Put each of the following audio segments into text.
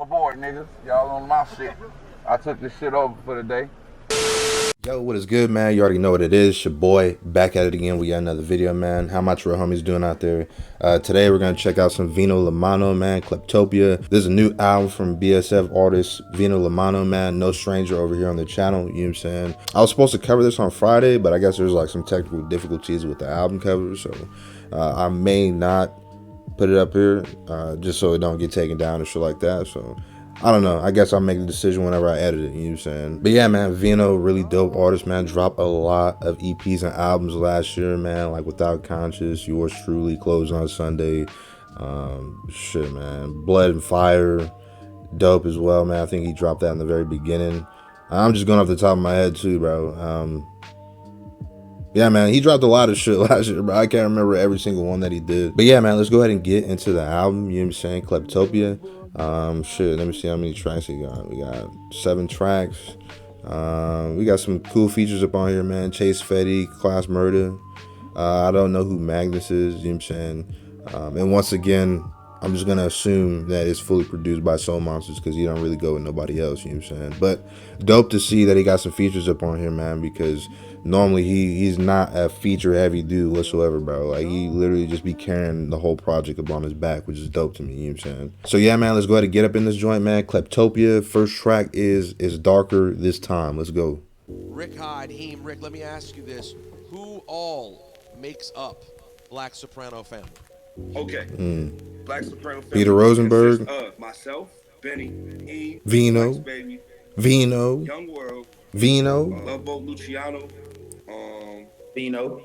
aboard, niggas. Y'all on my shit. I took this shit over for the day. Yo, what is good, man? You already know what it is. Your boy back at it again. We got another video, man. How much real homies doing out there? Today we're gonna check out some Vino La Mano, man. Kleptopia. This is a new album from BSF artist Vino La Mano, man. No stranger over here on the channel. You know what I'm saying? I was supposed to cover this on Friday, but I guess there's like some technical difficulties with the album cover, so I may not put it up here just so it don't get taken down and shit like that. So I don't know. I guess I'll make the decision whenever I edit it, you know what I'm saying? But yeah, man, Vino, really dope artist, man. Dropped a lot of EPs and albums last year, man. Like Without Conscious, Yours Truly, Close on Sunday. Shit, man. Blood and Fire, dope as well, man. I think he dropped that in the very beginning. I'm just going off the top of my head too, bro. Yeah, man, he dropped a lot of shit last year, bro. I can't remember every single one that he did. But yeah, man, let's go ahead and get into the album, you know what I'm saying? Kleptopia. Shit, let me see how many tracks he got. We got 7 tracks. We got some cool features up on here, man. Chase Fetty, Class Murder. I don't know who Magnus is, you know what I'm saying? And once again, I'm just gonna assume that it's fully produced by Soul Monsters because he don't really go with nobody else, you know what I'm saying? But dope to see that he got some features up on here, man, because normally he's not a feature heavy dude whatsoever, bro. Like he literally just be carrying the whole project up on his back, which is dope to me, you know what I'm saying? So yeah, man, let's go ahead and get up in this joint, man. Kleptopia, first track is Darker This Time. Let's go. Rick Hyde, Rick, let me ask you this. Who all makes up Black Soprano family? Okay. Black Soprano family. Peter Rosenberg. Myself, Benny, Vino. Baby, Vino. Young World. Vino. Love Boat Luciano. Vino.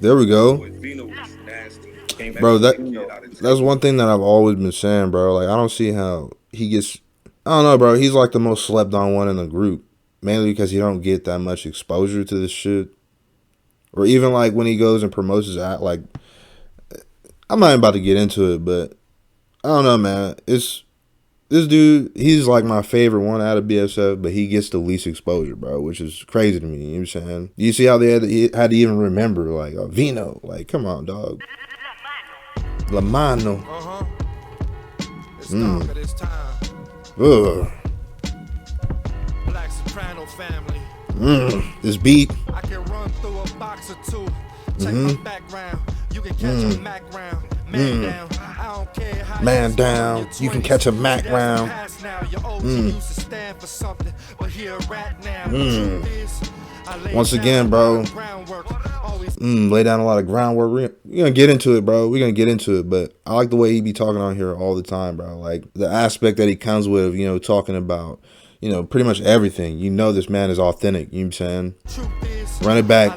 There we go. Vino was nasty. Bro, that's one thing that I've always been saying, bro. Like, I don't see how he gets... I don't know, bro. He's like the most slept on one in the group. Mainly because he don't get that much exposure to this shit. Or even, like, when he goes and promotes his act, like... I'm not even about to get into it, but... I don't know, man. This dude, he's like my favorite one out of BSF, but he gets the least exposure, bro, which is crazy to me, you know what I'm saying? You see how they had to even remember, like, Vino. Like, come on, dog. La Mano. It's darker this time. Ugh. Black Soprano family. This beat. I can run through a box or two. Check my background. You can catch a Mac round. Man down. I don't care how Man down. You can catch a Mac round. Once again, bro. Lay down a lot of groundwork. We're gonna get into it, bro. We're gonna get into it, but I like the way he be talking on here all the time, bro. Like the aspect that he comes with, you know, talking about, you know, pretty much everything. You know this man is authentic, you know what I'm saying? Run it back.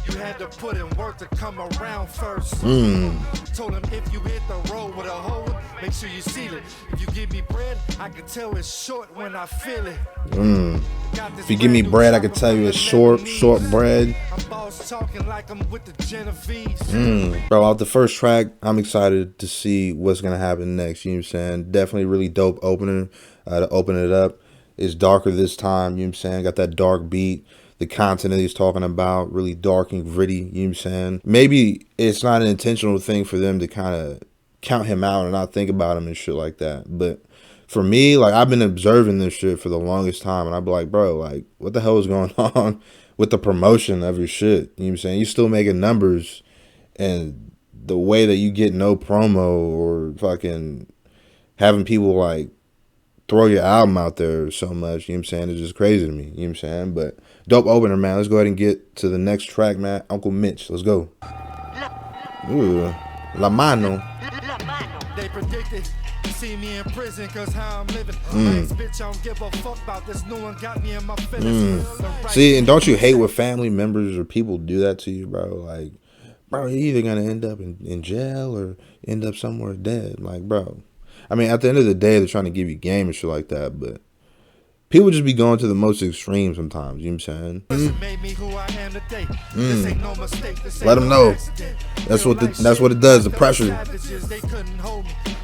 You had to put in work to come around first. Told him if you hit the road with a hole, make sure you seal it. If you give me bread, I can tell it's short when I feel it. If you give me bread, I can tell you it's short bread. I'm boss talking like I'm with the Genovese. Bro, off the first track, I'm excited to see what's gonna happen next. You know what I'm saying? Definitely really dope opener to open it up. It's darker this time. You know what I'm saying? Got that dark beat. The content that he's talking about, really dark and gritty, you know what I'm saying? Maybe it's not an intentional thing for them to kind of count him out and not think about him and shit like that. But for me, like, I've been observing this shit for the longest time, and I'd be like, bro, like, what the hell is going on with the promotion of your shit? You know what I'm saying? You still making numbers, and the way that you get no promo or fucking having people, like, throw your album out there so much, you know what I'm saying? It's just crazy to me, you know what I'm saying? But dope opener, man. Let's go ahead and get to the next track, man. Uncle Mitch, let's go. Ooh, La Mano. They predicted you see me in prison cause how I'm living. Bitch, I don't give a fuck about this. No one got me in my feelings. See, and don't you hate when family members or people do that to you, bro? Like, bro, you're either gonna end up in jail or end up somewhere dead. Like, bro. I mean, at the end of the day, they're trying to give you game and shit like that, but people just be going to the most extreme sometimes, you know what I'm saying? Let them know. That's what it does, the pressure.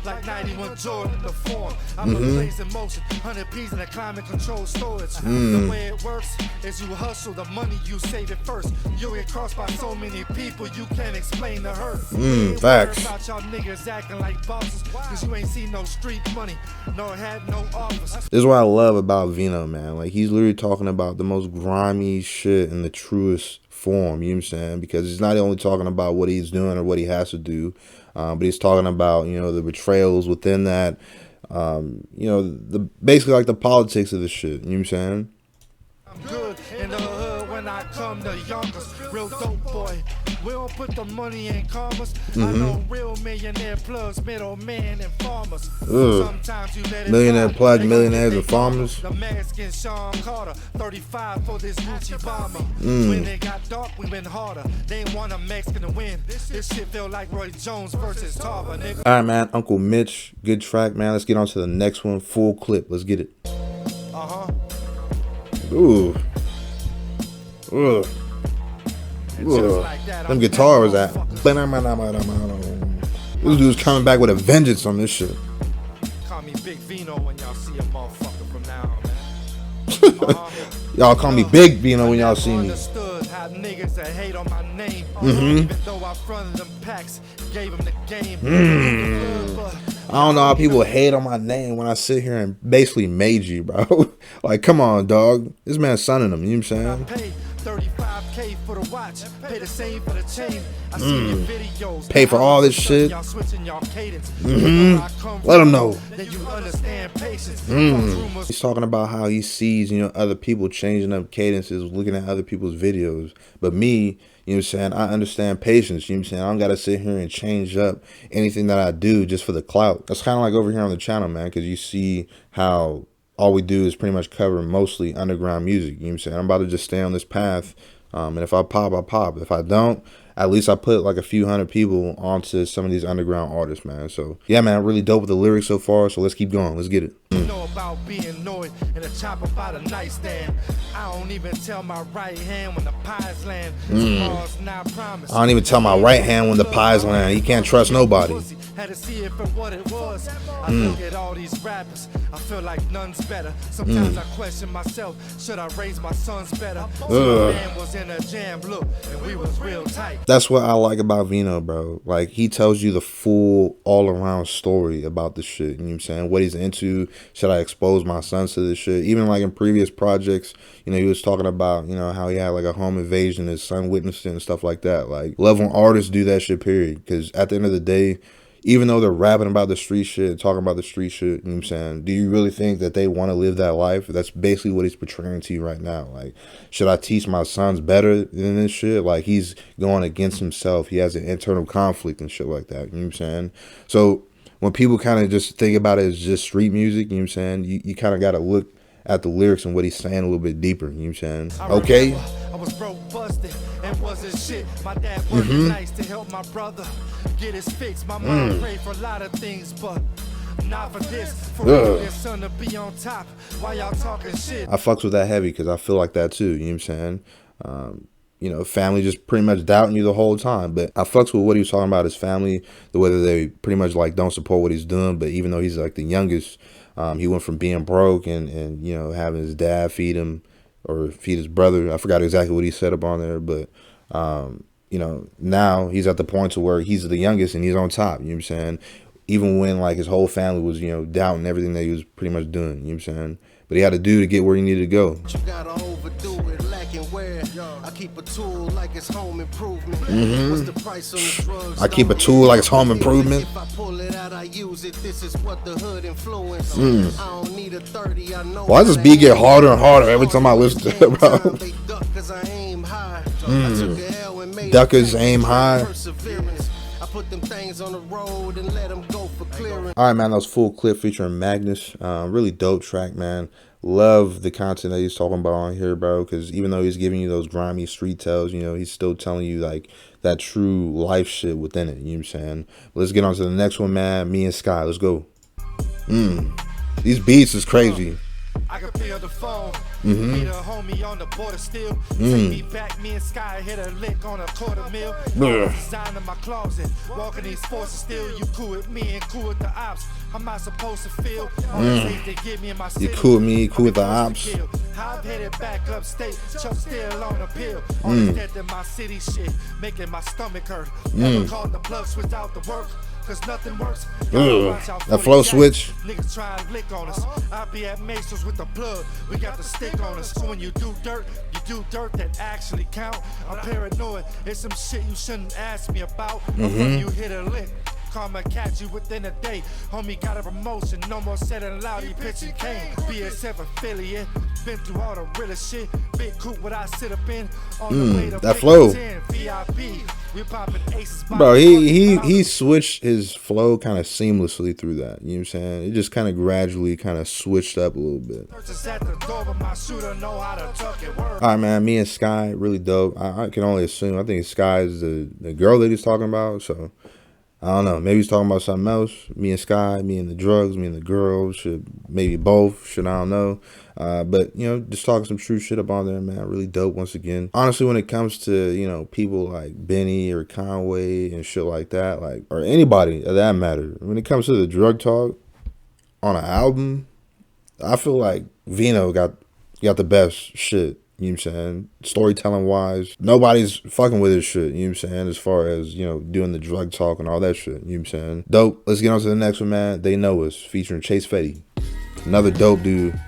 like 91 Jordan in the form. I'm a blaze in motion, 100 P's in a climate control storage. The way it works is you hustle the money, you save it first. You get crossed by so many people, you can't explain the hurt. Facts. About y'all niggas acting like bosses, cause you ain't seen no street money, nor had no office. This is what I love about Vino, man. Like, he's literally talking about the most grimy shit in the truest form, you know what I'm saying? Because he's not only talking about what he's doing or what he has to do, but he's talking about, you know, the betrayals within that, you know, the basically like the politics of the shit, you know what I'm saying? I'm good in the hood when I come to Yonkers, real dope boy. We don't put the money in commas. I know real millionaire plugs, middlemen and farmers. Sometimes you let it Millionaire fly. plugs, They millionaires gon' and get they farmers. The Mexican Sean Carter, 35 for this Gucci bomber. When it got dark, we went harder. They ain't want a Mexican to win. This shit feel like Roy Jones versus Tarver, nigga. All right, man. Uncle Mitch, good track, man. Let's get on to the next one. Full clip. Let's get it. Ooh. Ugh. Like that, Them guitars at. This dude's coming back with a vengeance on this shit. Call me Big Vino when y'all see a motherfucker from now on, man. Y'all call me Big Vino when y'all see me. Understood how niggas that hate on my name. Even though I fronted them packs, gave them the game. I don't know how people hate on my name when I sit here and basically made you, bro. Like, come on, dog. This man's sonning them, you know what I'm saying? Pay 35K for the watch, pay the same for the chain. I see your videos. Pay for all this shit. Y'all switching y'all cadence. Let them know. Then you understand patience. He's talking about how he sees, you know, other people changing up cadences, looking at other people's videos. But me, you know what I'm saying, I understand patience, you know what I'm saying? I don't got to sit here and change up anything that I do just for the clout. That's kind of like over here on the channel, man, because you see how all we do is pretty much cover mostly underground music, you know what I'm saying? I'm about to just stay on this path, and if I pop, I pop. If I don't, at least I put like a few hundred people onto some of these underground artists, man. So, yeah, man, really dope with the lyrics so far, so let's keep going. Let's get it. You know about being annoyed and a chopper by the nightstand. I don't even tell my right hand when the pies land. Tomorrow's not promised. I don't even tell my right hand when the pies land. He can't trust nobody. Had to see it for what it was. I look at all these rappers, I feel like none's better. Sometimes I question myself, should I raise my sons better? Man was in a jam, look, and we was real tight. That's what I like about Vino, bro. Like, he tells you the full all-around story about this shit, you know what I'm saying? What he's into. Should I expose my sons to this shit? Even like in previous projects, you know, he was talking about, you know, how he had like a home invasion, his son witnessed it and stuff like that. Like, love when artists do that shit, period. Because at the end of the day, even though they're rapping about the street shit and talking about the street shit, you know what I'm saying, do you really think that they want to live that life? That's basically what he's portraying to you right now. Like, should I teach my sons better than this shit? Like, he's going against himself. He has an internal conflict and shit like that, you know what I'm saying? So when people kind of just think about it as just street music, you know what I'm saying, you kind of got to look at the lyrics and what he's saying a little bit deeper, you know what I'm saying? Okay? I was broke, busted, and wasn't shit. My dad worked nights to help my brother get his fix. My mom prayed for a lot of things, but not for this. For your son to be on top while y'all talking shit. I fucks with that heavy because I feel like that too, you know what I'm saying? You know, family just pretty much doubting you the whole time. But I fucks with what he was talking about, his family, the way that they pretty much like don't support what he's doing. But even though he's like the youngest, he went from being broke and you know, having his dad feed him or feed his brother. I forgot exactly what he said up on there, but you know, now he's at the point to where he's the youngest and he's on top, you know what I'm saying? Even when like his whole family was, you know, doubting everything that he was pretty much doing, you know what I'm saying? But he had to do to get where he needed to go. You gotta overdo it, lacking where I keep a tool like it's home improvement. What's the price on the drugs? I keep a tool like it's home improvement. If I pull it out, I use it. This is what the hood influence. I don't need a 30, I know. Why does this beat get harder and harder every time I listen to it, bro? They duck 'cause I aim high. I took a L and made Duckers aim high. perseverance. I put them things on the road and let them go for clearance. All right, man, that was Full Clip featuring Magnus. Really dope track, man. Love the content that he's talking about on here, bro, because even though he's giving you those grimy street tales, you know, he's still telling you like that true life shit within it, you know what I'm saying? But let's get on to the next one, man. Me and Sky, let's go. These beats is crazy. I can feel the phone. Meet a homie on the border still. Take me back Me and Sky hit a lick on a $250,000. Design in my closet. Walking these forces still. You cool with me and cool with the ops. How am I supposed to feel? All this hate they give me in my city. You cool with me, cool with the ops. I'm headed back upstate. Chuck still on the pill. All this dead in my city shit. Making my stomach hurt. Never called the plug switch out the work. Cause nothing works. That flow switch. Niggas try and lick on us. I be at Masons with the plug. We got the stick on us. So when you do dirt that actually count. I'm paranoid. It's some shit you shouldn't ask me about. When you hit a lick, karma catch you within a day. Homie got a promotion. No more selling loud. He pitching cane. BSF affiliate. Been through all the realest shit. Big coupe what I sit up in. On the way to that flow. VIP. We popping aces. Bro, he switched his flow kind of seamlessly through that. You know what I'm saying? It just kind of gradually kind of switched up a little bit. All right, man. Me and Sky, really dope. I can only assume. I think Sky is the girl that he's talking about. So, I don't know. Maybe he's talking about something else. Me and Sky, me and the drugs, me and the girls. Should maybe both. Should I don't know. But, you know, just talking some true shit up on there, man. Really dope once again. Honestly, when it comes to, you know, people like Benny or Conway and shit like that, like, or anybody of that matter, when it comes to the drug talk on an album, I feel like Vino got the best shit. You know what I'm saying? Storytelling wise, nobody's fucking with his shit. You know what I'm saying? As far as, you know, doing the drug talk and all that shit. You know what I'm saying? Dope. Let's get on to the next one, man. They Know Us, featuring Chase Fetty. Another dope dude.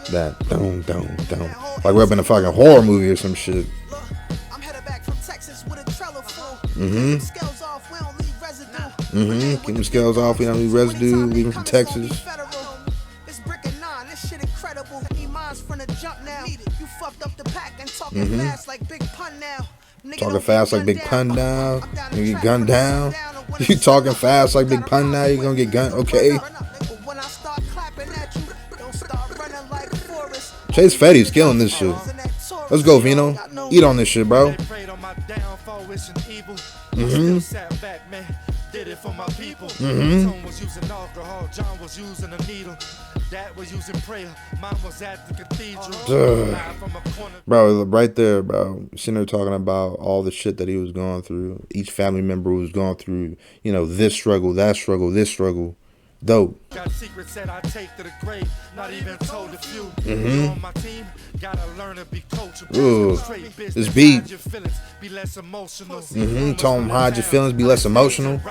That don't. Like we're up in a fucking horror movie or some shit. I'm headed back from Texas with a trailer full. Scales off, we don't leave residue. Keep them scales off, we don't leave residue. Leaving from Texas. It's brick and 9, this shit incredible. Iman's from the jump now. You fucked up the pack and talking fast like Big Pun now. Talking fast like Big Pun now. You get gunned down. You talking fast like Big Pun now. You gonna get gunned. Okay. Chase Fetty's killing this shit. Let's go, Vino. Eat on this shit, bro. Did it for my people. Tone was using alcohol, John was using a needle. Dad was using prayer, Mom was at the cathedral. Bro, right there, bro. Sitting there talking about all the shit that he was going through. Each family member was going through, you know, this struggle, that struggle, this struggle. Dope. Got secrets that I take to the grave, not even told a few. You on my team, gotta learn to be coachable. This beat. Be less emotional. Tell him hide your feelings, be less emotional.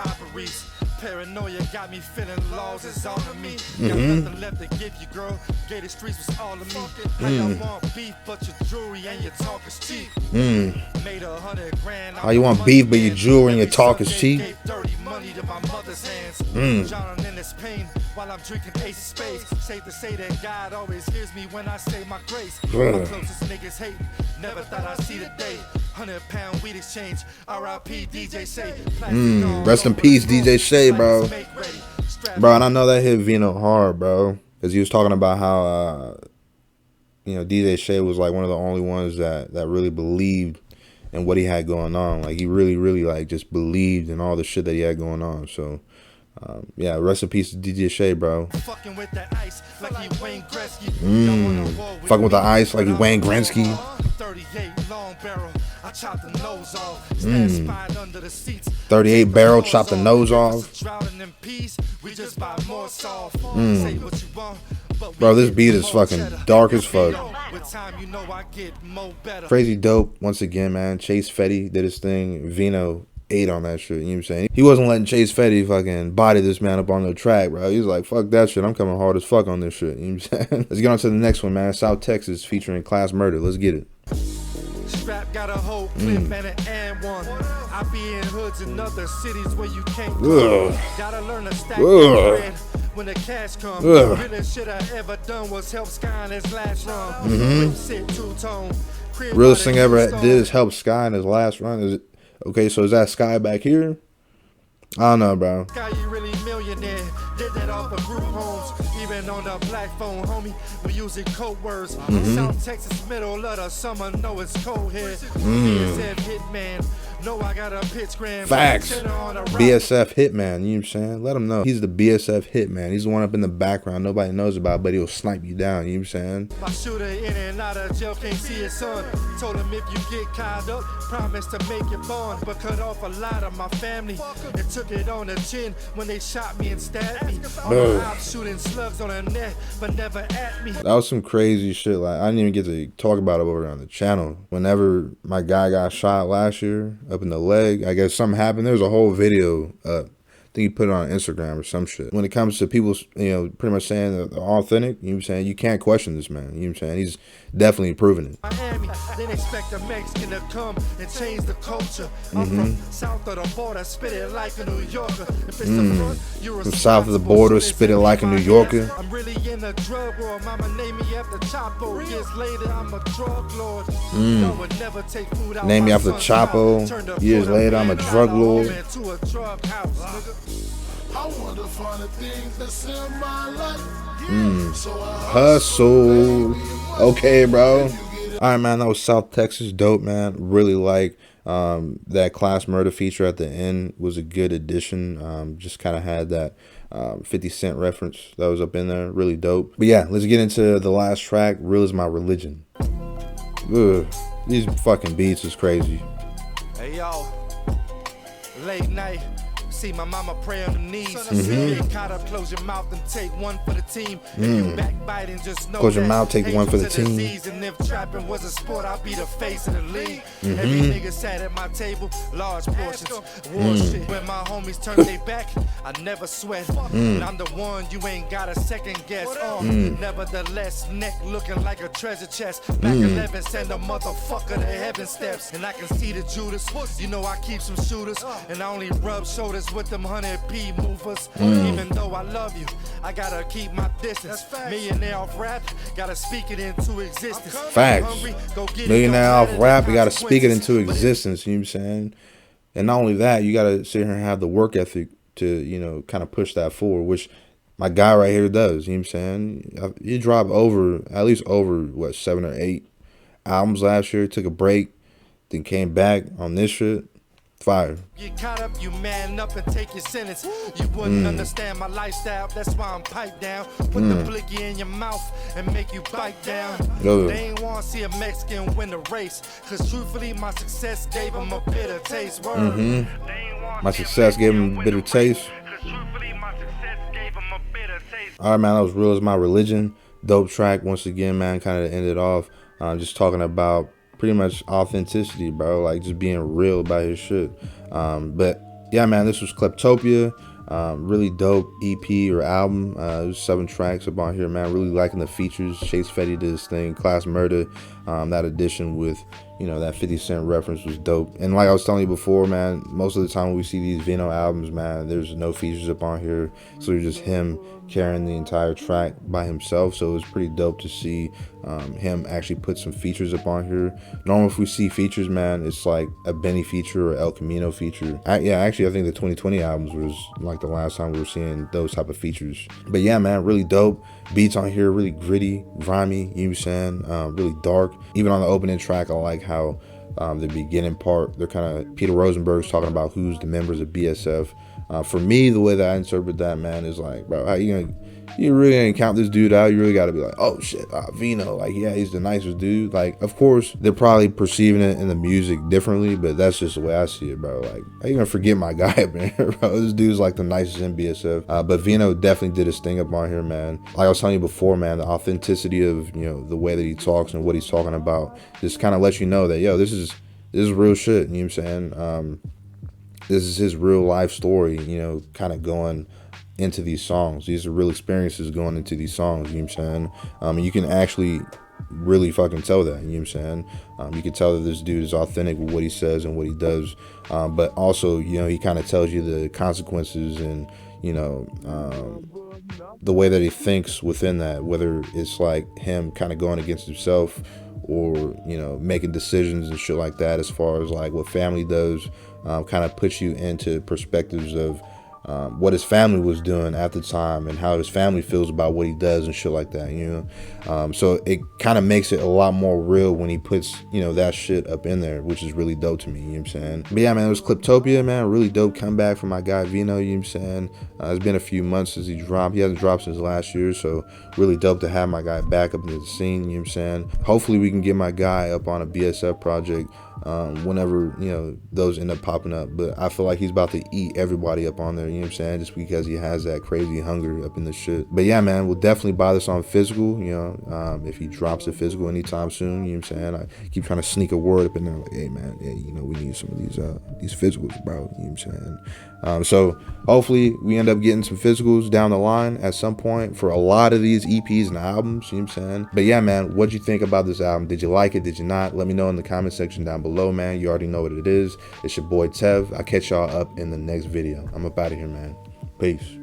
Paranoia got me feeling laws is all of me. Got nothing left to give you, girl. Gated streets was all of me. I want beef, but your jewelry and your talk is cheap. Made $100 grand. How you want beef, but your jewelry and your talk is cheap? Dirty money to my mother's hands. Drowning in this pain while I'm drinking ace of spades. Safe to say that God always hears me when I say my grace. My closest niggas hate. Never thought I'd see the day. 100-pound weed exchange. R.I.P. DJ Shay. Rest in peace, DJ Shay, bro. Bro, and I know that hit Vino hard, bro, because he was talking about how, you know, DJ Shay was like one of the only ones that really believed in what he had going on. Like he really like just believed in all the shit that he had going on. So. Yeah, rest in peace to DJ Shay, bro. Fucking with the ice like he Wayne Gretzky. Fucking with the ice like he Wayne Gretzky. 38 long barrel, I chopped the nose off. Under the seats. 38 barrel, chopped the nose off. Bro, this beat is fucking dark as fuck. Crazy dope once again, man. Chase Fetty did his thing. Vino ate on that shit, you know what I'm saying? He wasn't letting Chase Fetty fucking body this man up on the track, bro. He was like, fuck that shit, I'm coming hard as fuck on this shit, you know what I'm saying? Let's get on to the next one, man. South Texas featuring Class Murder. Let's get it. Strap got a whole clip and an and one. I be in hoods in other cities where you can't go. Gotta learn to stack bread when the cash comes. The realest shit I ever done was help Sky in his last run. Sit two-tone. Realest thing I ever did is help Sky in his last run. Is it? Okay, so is that Sky back here? I don't know, bro. Sky, you really millionaire. Did that off of group homes. Even on the black phone, homie, we using code words. South Texas, middle of the summer, know it's cold here. BSF hitman, No, I got a pitch gram. Facts. Cheddar on a rock. BSF hitman, you know what I'm saying? Let him know. He's the BSF hitman. He's the one up in the background nobody knows about, but he'll snipe you down, you know what I'm saying? My shooter in and out of jail can't see his son. Told him if you get caught up, promise to make it bond. But cut off a lot of my family and took it on the chin when they shot me and stabbed me. On my out shooting slugs on the neck, but never at me. That was some crazy shit. Like, I didn't even get to talk about it over on the channel. Whenever my guy got shot last year up in the leg, I guess something happened. There's a whole video up. I think he put it on Instagram or some shit. When it comes to people, you know, pretty much saying that they're authentic, you know what I'm saying? You can't question this man, you know what I'm saying? He's definitely proving it. Miami, then expect a Mexican to come and change the culture. I'm from south of the border, spit it like a New Yorker. If it's the front, you're From south of the border, spit it like a New Yorker. I'm really in a drug war. Mama named me after Chapo. Years later, I'm a drug lord. No one never take food out Name me my after son's Chapo. mouth. Years later, I'm a drug lord. To a drug house, nigga. I want to find the things that's in my life. So I Hustle. Okay, bro. All right, man. That was South Texas. Dope, man. Really like that Class Murder feature at the end was a good addition. Just kind of had that 50 Cent reference that was up in there. Really dope. But yeah, let's get into the last track. Real Is My Religion. Ugh, these fucking beats is crazy. Hey, yo. Late night. See my mama pray on the knees. Get caught up, close your mouth and take one for the team. If you backbiting, just know Close your that mouth, take one for the hatred's a team. disease, and if trapping was a sport, I'll be the face of the league. Every nigga sat at my table, large portions. War shit. When my homies turn their back, I never sweat. And I'm the one you ain't got a second guess on. Nevertheless, neck looking like a treasure chest. Back 11, send a motherfucker to heaven steps. And I can see the Judas. You know I keep some shooters. And I only rub shoulders with them 100p movers. Even though I love you, I gotta keep my distance. Millionaire off rap, gotta speak it into existence. Facts. Hungry, go get it, Millionaire don't off matter rap, the you gotta speak it into consequences. existence, you know what I'm saying? And not only that, you gotta sit here and have the work ethic to, you know, kind of push that forward, which my guy right here does, you know what I'm saying? He dropped at least over, what, 7 or 8 albums last year, took a break, then came back on this shit. Fire. Get caught up, you man up and take your sentence. You wouldn't understand my lifestyle, that's why I'm piped down. Put the blicky in your mouth and make you bite down. Yo. They ain't want to see a Mexican win the race, cause truthfully my success gave them a bitter taste. Word. My success gave him a bitter taste. All right, man, that was Real Is My Religion. Dope track once again, man. Kind of ended off just talking about pretty much authenticity, bro. Like just being real about his shit. But yeah, man, this was Kleptopia. Really dope EP or album. There's 7 tracks up on here, man. Really liking the features. Chase Fetty did his thing. Class Murder. That addition with, you know, that 50 Cent reference was dope. And like I was telling you before, man, most of the time when we see these Vino albums, man, there's no features up on here. So it's just him carrying the entire track by himself. So it was pretty dope to see him actually put some features up on here. Normally if we see features, man, it's like a Benny feature or El Camino feature. Yeah, actually I think the 2020 albums was like the last time we were seeing those type of features. But yeah, man, really dope. Beats on here, really gritty, grimy, you know what I'm saying? Really dark. Even on the opening track, I like how the beginning part, they're kind of, Peter Rosenberg's talking about who's the members of BSF. For me, the way that I interpret that, man, is like, bro, how you really ain't count this dude out. You really got to be like, oh shit, Vino, like, yeah, he's the nicest dude. Like, of course, they're probably perceiving it in the music differently, but that's just the way I see it, bro. Like, how you gonna forget my guy up in here, bro? This dude's like the nicest in BSF. But Vino definitely did his thing up on here, man. Like I was telling you before, man, the authenticity of, you know, the way that he talks and what he's talking about just kind of lets you know that, yo, this is real shit. You know what I'm saying? This is his real life story, you know, kind of going into these songs. These are real experiences going into these songs, you know what I'm saying? And you can actually really fucking tell that, you know what I'm saying? You can tell that this dude is authentic with what he says and what he does. But also, you know, he kind of tells you the consequences and, you know, the way that he thinks within that, whether it's like him kind of going against himself or, you know, making decisions and shit like that, as far as like what family does, kind of puts you into perspectives of what his family was doing at the time and how his family feels about what he does and shit like that, you know. So it kind of makes it a lot more real when he puts, you know, that shit up in there, which is really dope to me, you know what I'm saying. But yeah, man, it was Kleptopia, man. Really dope comeback from my guy Vino, you know what I'm saying. It's been a few months since he dropped. He hasn't dropped since last year, so really dope to have my guy back up into the scene, you know what I'm saying. Hopefully we can get my guy up on a BSF project whenever, you know, those end up popping up. But I feel like he's about to eat everybody up on there, you know what I'm saying, just because he has that crazy hunger up in the shit. But yeah, man, we'll definitely buy this on physical, you know, if he drops a physical anytime soon, you know what I'm saying. I keep trying to sneak a word up in there like, hey man, yeah, you know, we need some of these physicals, bro, you know what I'm saying. So hopefully we end up getting some physicals down the line at some point for a lot of these EPs and albums, you know what I'm saying. But yeah, man, what'd you think about this album? Did you like it? Did you not? Let me know in the comment section down below, man. You already know what it is. It's your boy Tev. I'll catch y'all up in the next video. I'm up out of here, man. Peace.